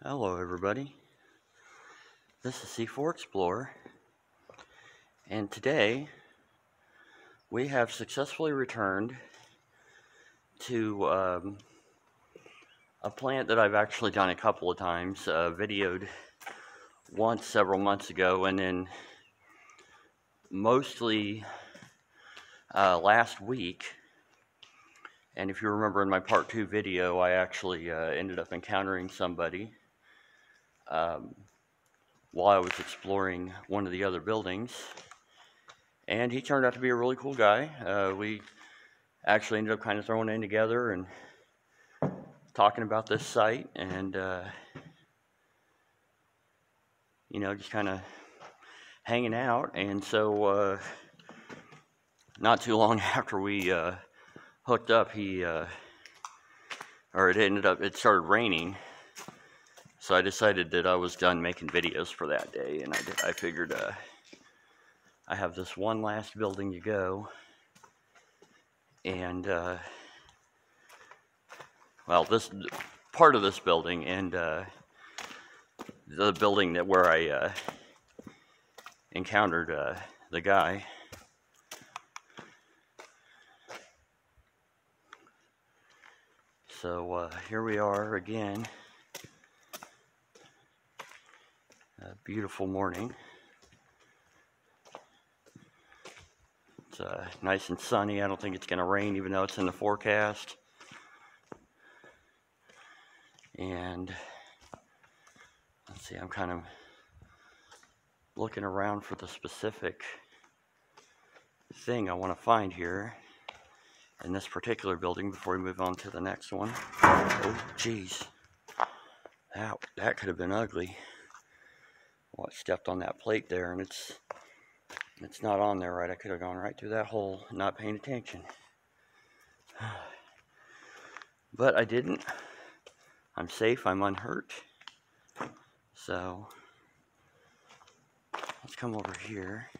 Hello everybody, this is C4 Explorer, and today we have successfully returned to a plant that I've actually done a couple of times, videoed once several months ago, and then mostly last week. And if you remember in my part 2 video, I actually ended up encountering somebody while I was exploring one of the other buildings, and he turned out to be a really cool guy. We actually ended up kind of throwing in together and talking about this site, and just kind of hanging out. And so not too long after we hooked up, it started raining. So I decided that I was done making videos for that day, and I figured I have this one last building to go, and this part of this building and the building where I encountered the guy. So here we are again. A beautiful morning. It's nice and sunny. I don't think it's going to rain, even though it's in the forecast. And let's see, I'm kind of looking around for the specific thing I want to find here in this particular building before we move on to the next one. Oh, geez. That could have been ugly. Well, I stepped on that plate there, and it's not on there right. I could have gone right through that hole, not paying attention. But I didn't. I'm safe, I'm unhurt. So let's come over here.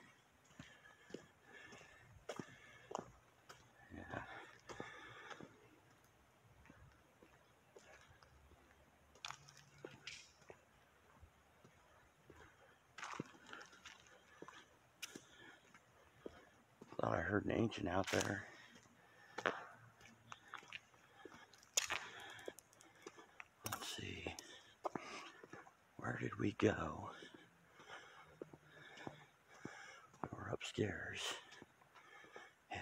Yeah. Thought I heard an ancient out there. Let's see. Where did we go? We're upstairs. Yeah.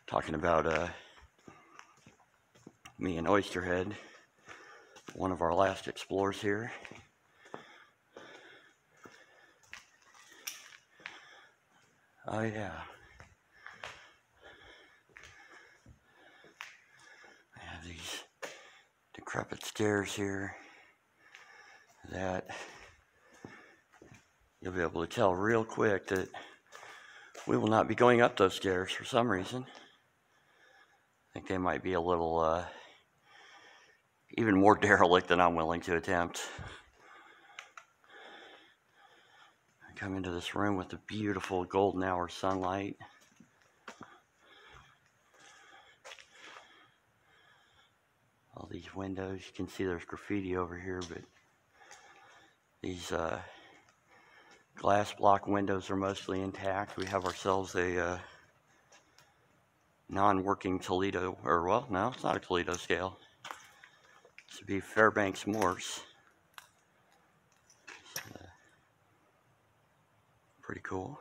Talking about me and Oysterhead, one of our last explorers here. Oh yeah. I have these decrepit stairs here that you'll be able to tell real quick that we will not be going up those stairs for some reason. I think they might be a little even more derelict than I'm willing to attempt. I come into this room with the beautiful golden hour sunlight. All these windows, you can see there's graffiti over here, but these glass block windows are mostly intact. We have ourselves a non-working Toledo, or well, no, it's not a Toledo scale. This would be Fairbanks Morse. Pretty cool.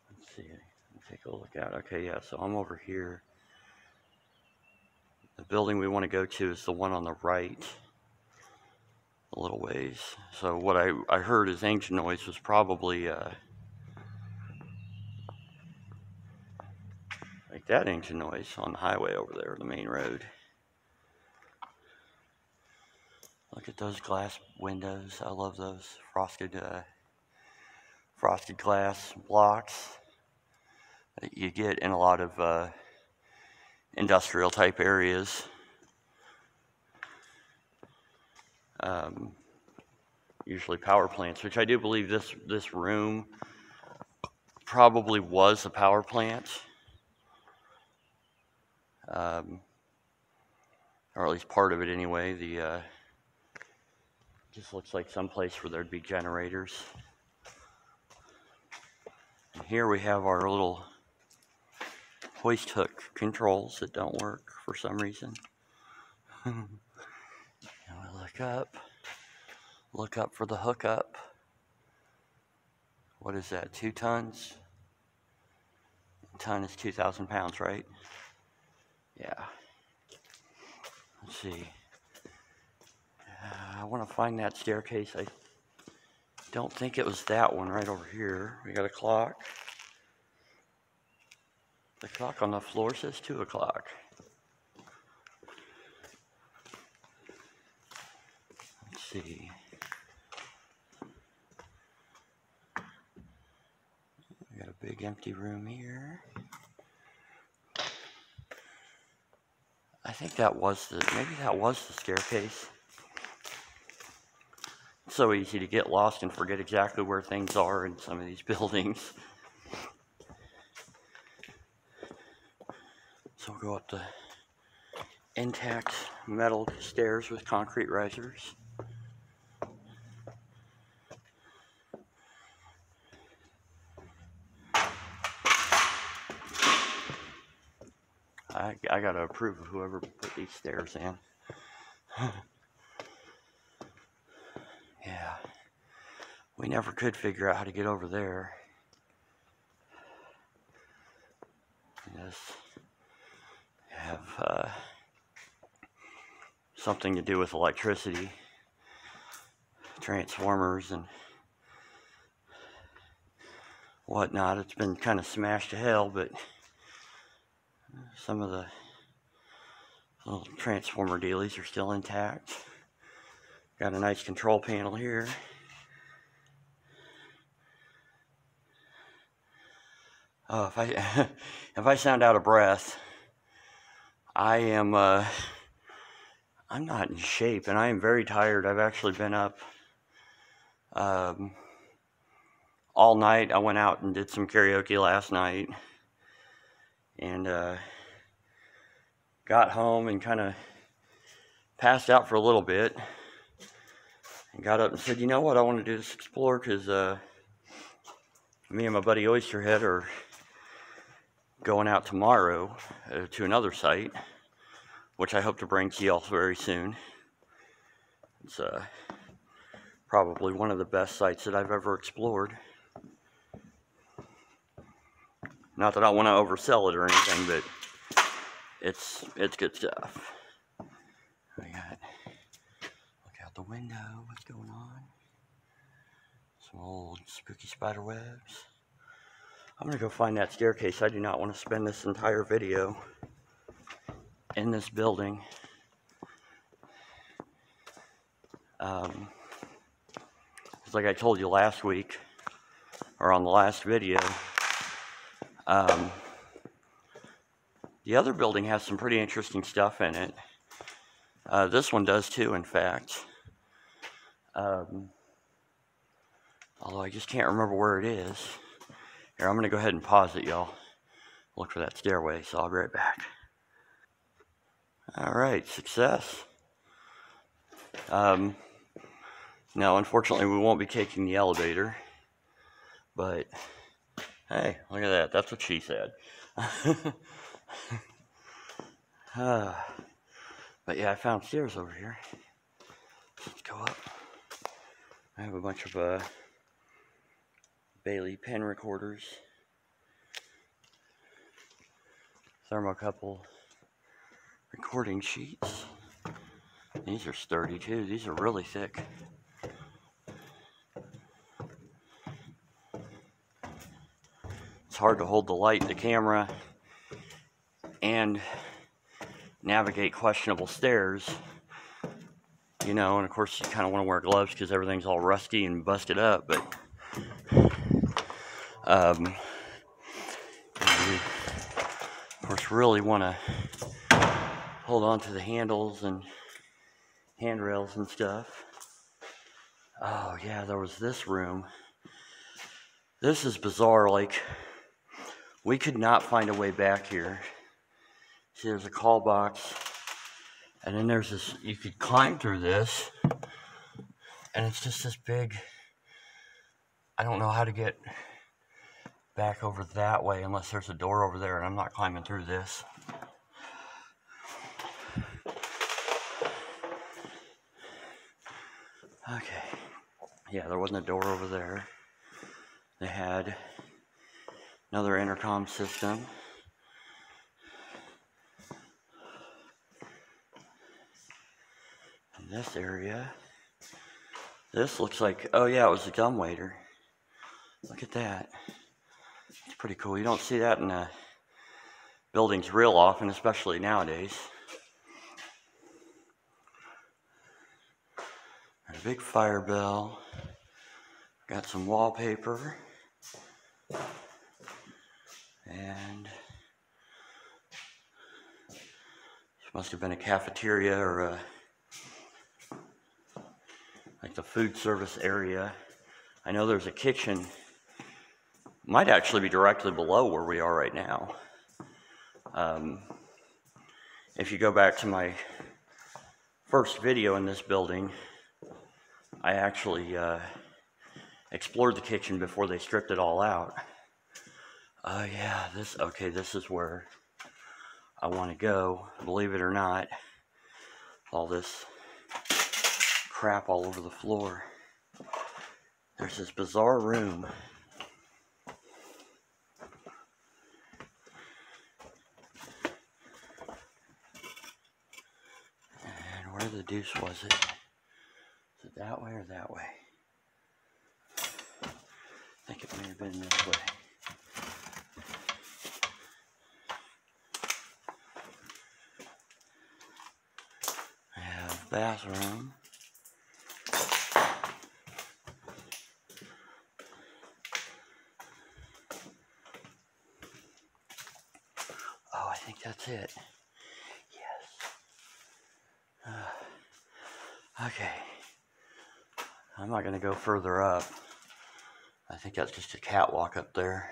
Let's see, take a look out. Okay, yeah, so I'm over here. The building we want to go to is the one on the right, a little ways. So what I heard as ancient noise was probably like that ancient noise on the highway over there, the main road. Look at those glass windows. I love those frosted glass blocks that you get in a lot of industrial type areas. Usually power plants, which I do believe this room probably was a power plant. or at least part of it anyway. The just looks like some place where there'd be generators. And here we have our little hoist hook controls that don't work for some reason. And we look up for the hookup. What is that, 2 tons? A ton is 2,000 pounds, right? Yeah. Let's see. I want to find that staircase. I don't think it was that one right over here. We got a clock. The clock on the floor says 2 o'clock. Let's see. We got a big empty room here. I think that was maybe that was the staircase. It's so easy to get lost and forget exactly where things are in some of these buildings. So we'll go up the intact metal stairs with concrete risers. I gotta approve of whoever put these stairs in. Yeah, we never could figure out how to get over there. Yes, have something to do with electricity, transformers and whatnot. It's been kind of smashed to hell, but some of the little transformer dealies are still intact. Got a nice control panel here. Oh, if I sound out of breath, I'm not in shape, and I am very tired. I've actually been up all night. I went out and did some karaoke last night, and got home and kind of passed out for a little bit, and got up and said, you know what, I want to do this explore, because me and my buddy Oysterhead are going out tomorrow to another site, which I hope to bring to y'all very soon. It's probably one of the best sites that I've ever explored. Not that I want to oversell it or anything, but it's good stuff. We got, look out the window, what's going on? Some old spooky spider webs. I'm gonna go find that staircase. I do not want to spend this entire video in this building. It's like I told you last week, or on the last video, the other building has some pretty interesting stuff in it. This one does too, in fact. Although I just can't remember where it is. Here, I'm going to go ahead and pause it, y'all. Look for that stairway, so I'll be right back. Alright, success. No, unfortunately, we won't be taking the elevator. But, hey, look at that. That's what she said. But yeah, I found stairs over here. Let's go up. I have a bunch of Bailey pen recorders, thermocouple recording sheets. These are sturdy too. These are really thick. It's hard to hold the light, the camera, and navigate questionable stairs, you know, and of course you kind of want to wear gloves because everything's all rusty and busted up, but you of course really want to hold on to the handles and handrails and stuff. Oh yeah, there was this room. This is bizarre. Like, we could not find a way back here, See, there's a call box. And then there's this, you could climb through this. And it's just this big, I don't know how to get back over that way unless there's a door over there, and I'm not climbing through this. Okay. Yeah, there wasn't a door over there. They had another intercom system. In this area, this looks like, oh yeah, it was a dumbwaiter. Look at that. It's pretty cool. You don't see that in buildings real often, especially nowadays. A big fire bell. Got some wallpaper. And this must have been a cafeteria or like the food service area. I know there's a kitchen. Might actually be directly below where we are right now. If you go back to my first video in this building, I actually explored the kitchen before they stripped it all out. Oh yeah, this is where I want to go, believe it or not. All this crap all over the floor. There's this bizarre room. And where the deuce was it? Is it that way or that way? I think it may have been this way. I have bathroom. Oh, I think that's it. Yes. Okay. I'm not going to go further up. I think that's just a catwalk up there.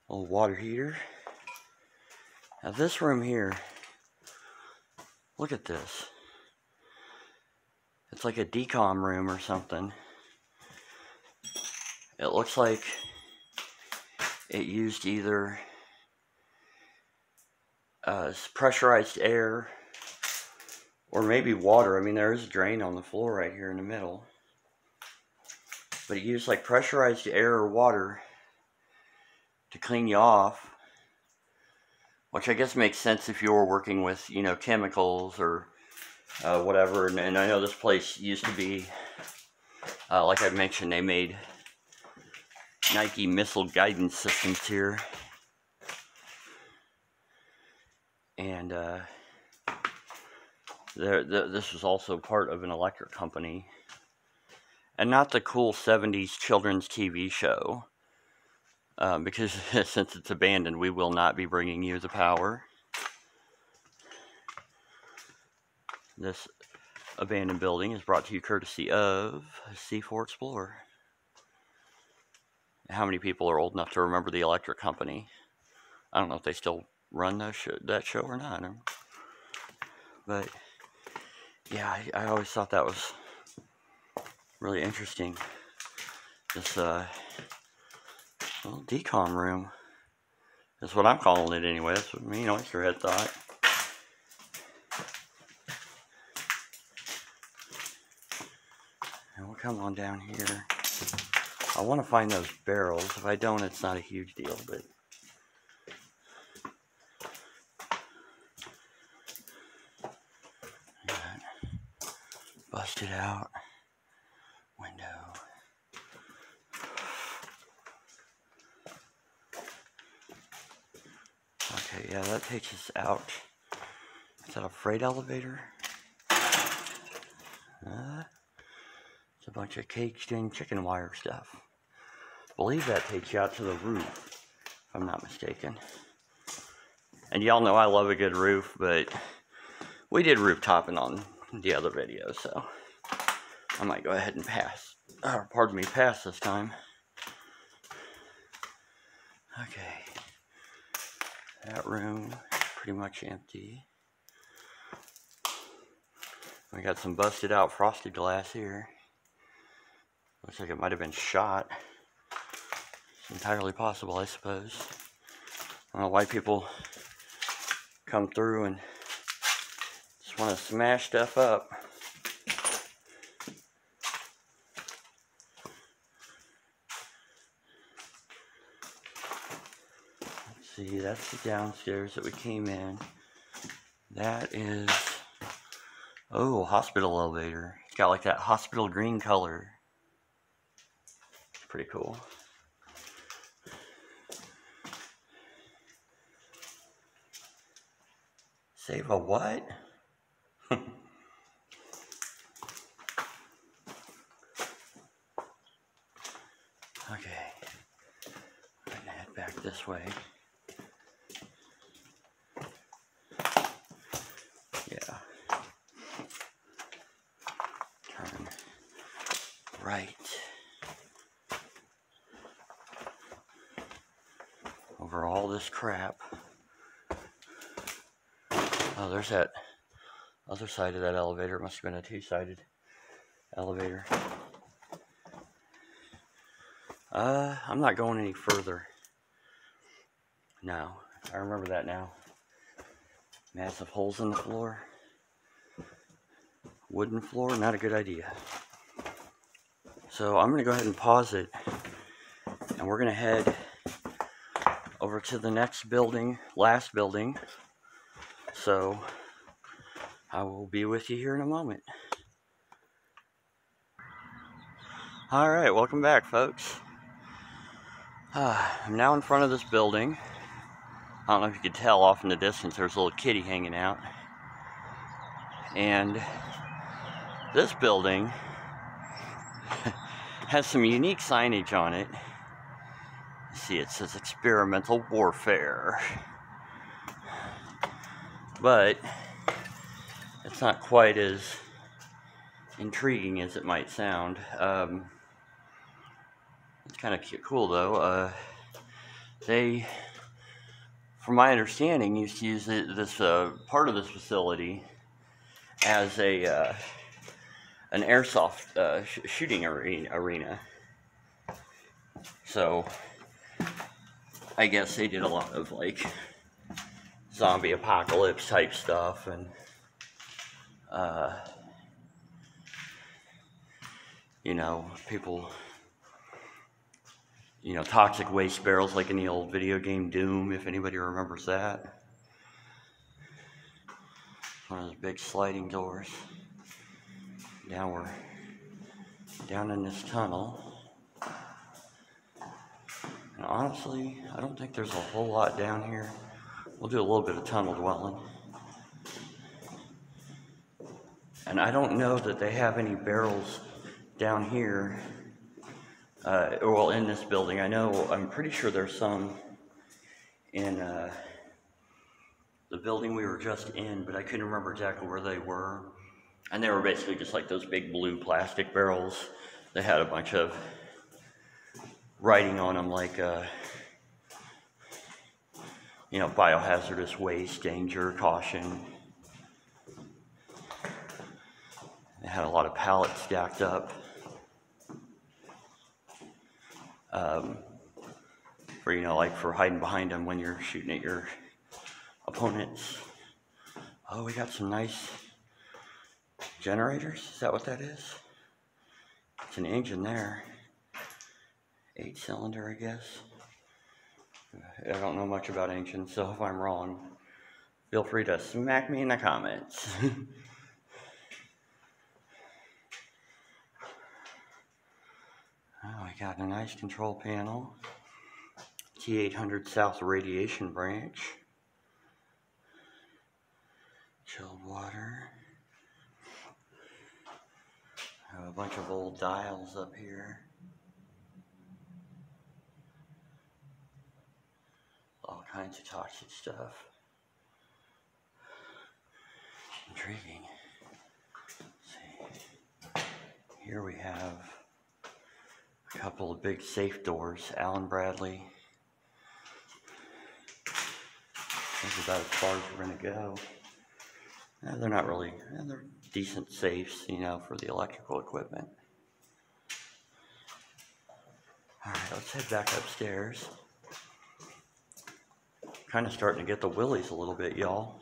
Old water heater. Now this room here, look at this. It's like a decom room or something. It looks like it used either pressurized air or maybe water. I mean, there is a drain on the floor right here in the middle. But it used like pressurized air or water to clean you off. Which I guess makes sense if you were working with, you know, chemicals or whatever. And I know this place used to be, like I mentioned, they made Nike missile guidance systems here. And this was also part of an electric company. And not the cool 70s children's TV show. Because since it's abandoned, we will not be bringing you the power. This abandoned building is brought to you courtesy of C4 Explorer. How many people are old enough to remember the electric company? I don't know if they still run that show or not. But yeah, I always thought that was really interesting. This little decom room. That's what I'm calling it anyway. That's what me and Oysterhead thought. And we'll come on down here. I want to find those barrels. If I don't, it's not a huge deal, but busted out window. Okay, yeah, that takes us out. Is that a freight elevator? It's a bunch of caged-in chicken wire stuff. I believe that takes you out to the roof, if I'm not mistaken. And y'all know I love a good roof, but we did rooftoping on the other video, so I might go ahead and pass. Pass this time. Okay. That room pretty much empty. We got some busted out frosted glass here. Looks like it might have been shot. It's entirely possible, I suppose. I don't know why people come through and just want to smash stuff up. Let's see, that's the downstairs that we came in. That is, oh, hospital elevator. It's got like that hospital green color. It's pretty cool. Save a what? Okay, I'm gonna head back this way. Yeah. Turn right. Over all this crap. Oh, there's that other side of that elevator. It must have been a two-sided elevator. I'm not going any further. No, I remember that now. Massive holes in the floor. Wooden floor, not a good idea. So I'm going to go ahead and pause it. And we're going to head over to the next building, last building. So I will be with you here in a moment. Alright, welcome back, folks. I'm now in front of this building. I don't know if you could tell off in the distance, there's a little kitty hanging out. And this building has some unique signage on it. See, it says experimental warfare. But it's not quite as intriguing as it might sound. It's kind of cool though. They, from my understanding, used to use this part of this facility as an airsoft shooting arena. So I guess they did a lot of like zombie apocalypse type stuff and you know, people, you know, toxic waste barrels like in the old video game Doom, if anybody remembers that. One of those big sliding doors. Now we're down in this tunnel. And honestly, I don't think there's a whole lot down here. We'll do a little bit of tunnel dwelling. And I don't know that they have any barrels down here, well, in this building. I'm pretty sure there's some in the building we were just in, but I couldn't remember exactly where they were. And they were basically just like those big blue plastic barrels. They had a bunch of writing on them like, you know, biohazardous waste, danger, caution. They had a lot of pallets stacked up. For, you know, like for hiding behind them when you're shooting at your opponents. Oh, we got some nice generators. Is that what that is? It's an engine there. 8-cylinder, I guess. I don't know much about engines, so if I'm wrong, feel free to smack me in the comments. Oh, we got a nice control panel. T800 South radiation branch. Chilled water. I have a bunch of old dials up here. All kinds of toxic stuff. Intriguing. Let's see. Here we have a couple of big safe doors. Allen Bradley. That's about as far as we're going to go. They're not really, they're decent safes, you know, for the electrical equipment. Alright, let's head back upstairs. Kind of starting to get the willies a little bit, y'all.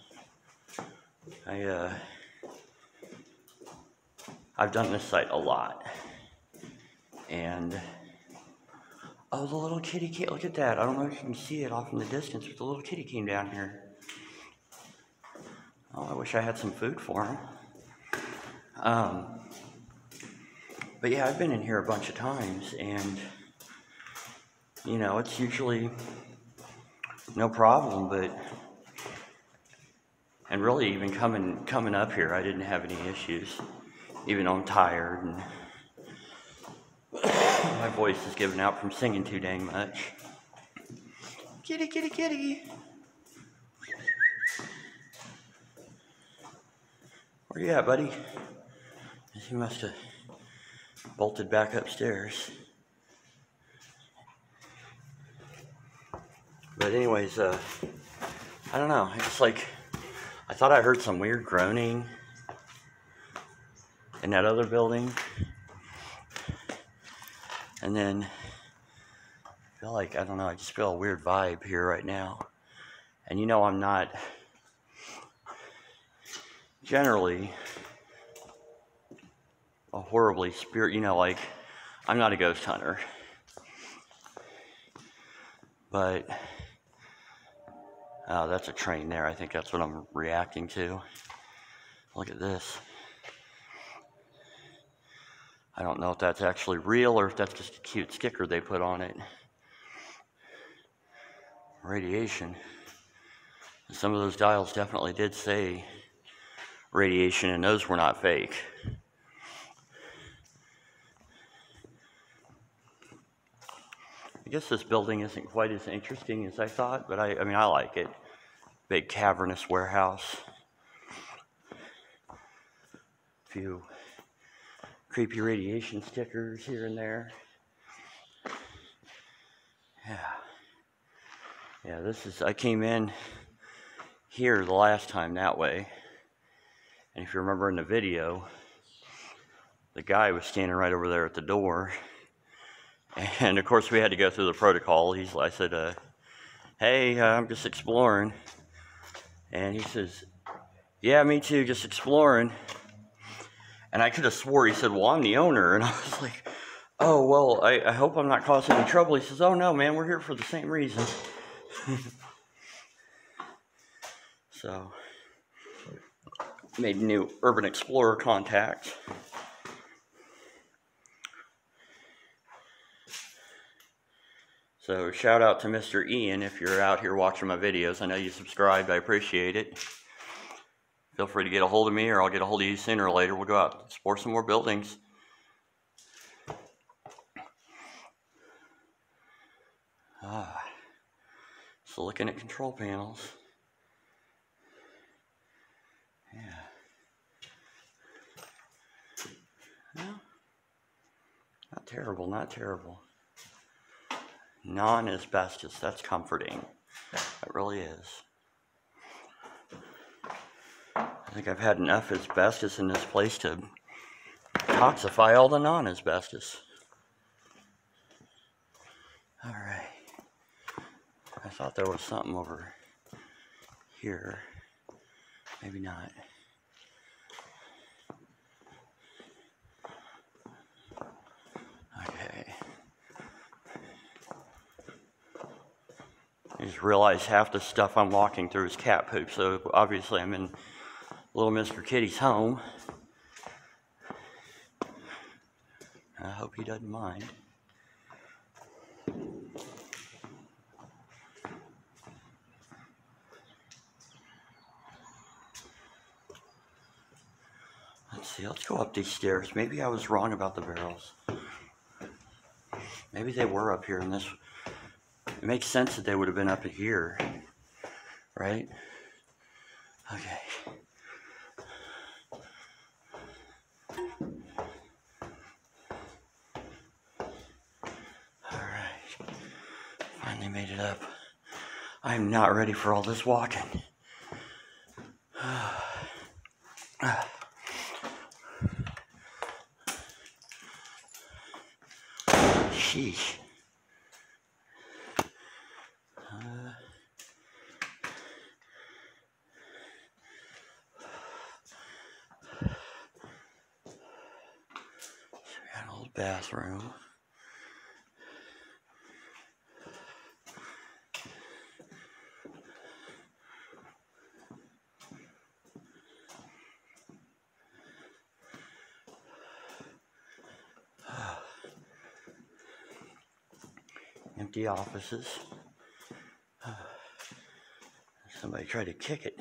I've done this site a lot. And, oh, the little kitty came, look at that. I don't know if you can see it off in the distance, but the little kitty came down here. Oh, I wish I had some food for him. But yeah, I've been in here a bunch of times, and, you know, it's usually no problem, but, and really even coming up here, I didn't have any issues, even though I'm tired, and my voice is giving out from singing too dang much. Kitty, kitty, kitty. Where you at, buddy? He must have bolted back upstairs. But anyways, I don't know. It's like, I thought I heard some weird groaning in that other building. And then I feel like, I don't know, I just feel a weird vibe here right now. And you know, I'm not generally a horribly you know, like, I'm not a ghost hunter. But, oh, that's a train there. I think that's what I'm reacting to. Look at this. I don't know if that's actually real or if that's just a cute sticker they put on it. Radiation. Some of those dials definitely did say radiation, and those were not fake. I guess this building isn't quite as interesting as I thought, but I mean, I like it. Big cavernous warehouse. A few creepy radiation stickers here and there. Yeah, this is, I came in here the last time that way. And if you remember in the video, the guy was standing right over there at the door. And of course we had to go through the protocol. I said, hey, I'm just exploring. And he says, yeah, me too, just exploring. And I could have swore he said, well, I'm the owner. And I was like, oh, well, I hope I'm not causing any trouble. He says, oh, no, man, we're here for the same reason. So, made a new Urban Explorer contact. So, shout out to Mr. Ian if you're out here watching my videos. I know you subscribed. I appreciate it. Feel free to get a hold of me, or I'll get a hold of you sooner or later. We'll go out and explore some more buildings. So looking at control panels. Yeah. No, not terrible, not terrible. Non-asbestos, that's comforting. It really is. I think I've had enough asbestos in this place to toxify all the non-asbestos. Alright. I thought there was something over here. Maybe not. Okay. I just realized half the stuff I'm walking through is cat poop, so obviously I'm in little Mr. Kitty's home. I hope he doesn't mind. Let's see, let's go up these stairs. Maybe I was wrong about the barrels. Maybe they were up here in this. It makes sense that they would have been up here, right? Okay. Alright. Finally made it up. I'm not ready for all this walking. Sheesh. Got an old bathroom. Empty offices. Somebody tried to kick it.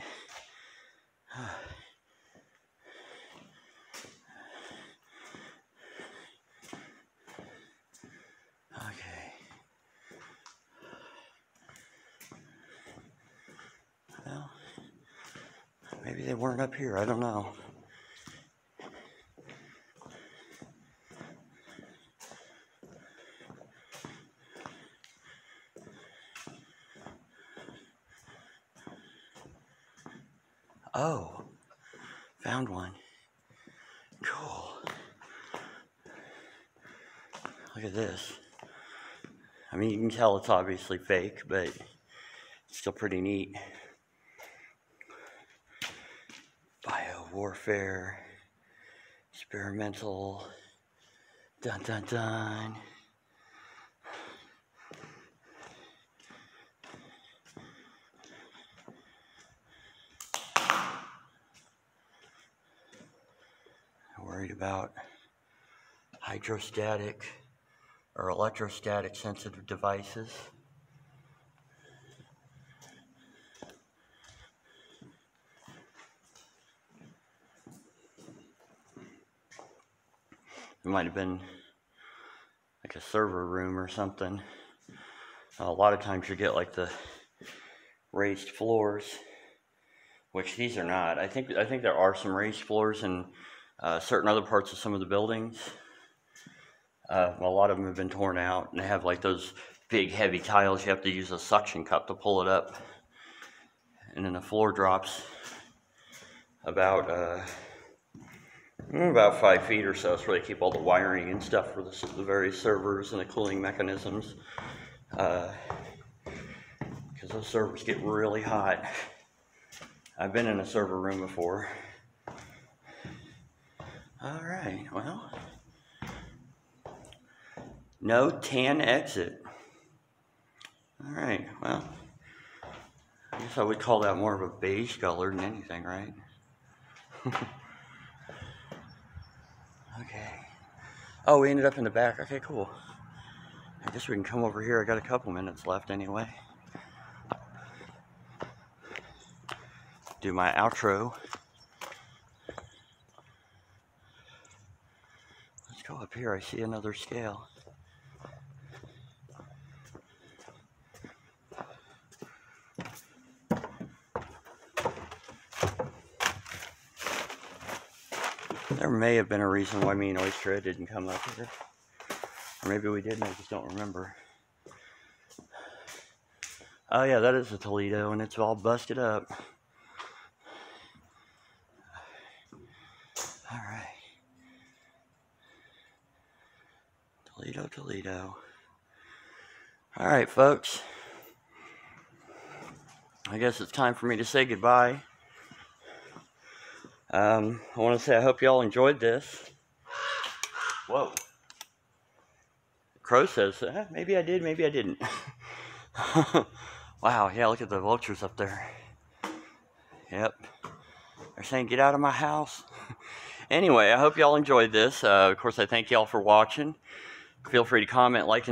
Okay. Well, maybe they weren't up here. I don't know. Oh, found one. Cool. Look at this. I mean, you can tell it's obviously fake, but it's still pretty neat. Biowarfare, experimental, dun dun dun. Worried about hydrostatic or electrostatic sensitive devices. It might have been like a server room or something. A lot of times you get like the raised floors, which these are not. I think there are some raised floors in certain other parts of some of the buildings. A lot of them have been torn out, and they have like those big heavy tiles. You have to use a suction cup to pull it up, and then the floor drops about 5 feet or so. It's where they keep all the wiring and stuff for the various servers and the cooling mechanisms, because those servers get really hot. I've been in a server room before. All right, well, no tan exit. All right, well, I guess I would call that more of a beige color than anything, right? Okay. Oh, we ended up in the back. Okay, cool. I guess we can come over here. I got a couple minutes left anyway. Do my outro. Let's go up here. I see another scale. There may have been a reason why me and Oyster didn't come up here. Or maybe we did and I just don't remember. Oh yeah, that is a Toledo and it's all busted up. Alright. Toledo. Alright, folks. I guess it's time for me to say goodbye. I want to say I hope y'all enjoyed this. Whoa. Crow says, maybe I did, maybe I didn't. Wow, yeah, look at the vultures up there. Yep. They're saying, get out of my house. Anyway, I hope y'all enjoyed this. Of course, I thank y'all for watching. Feel free to comment, like, and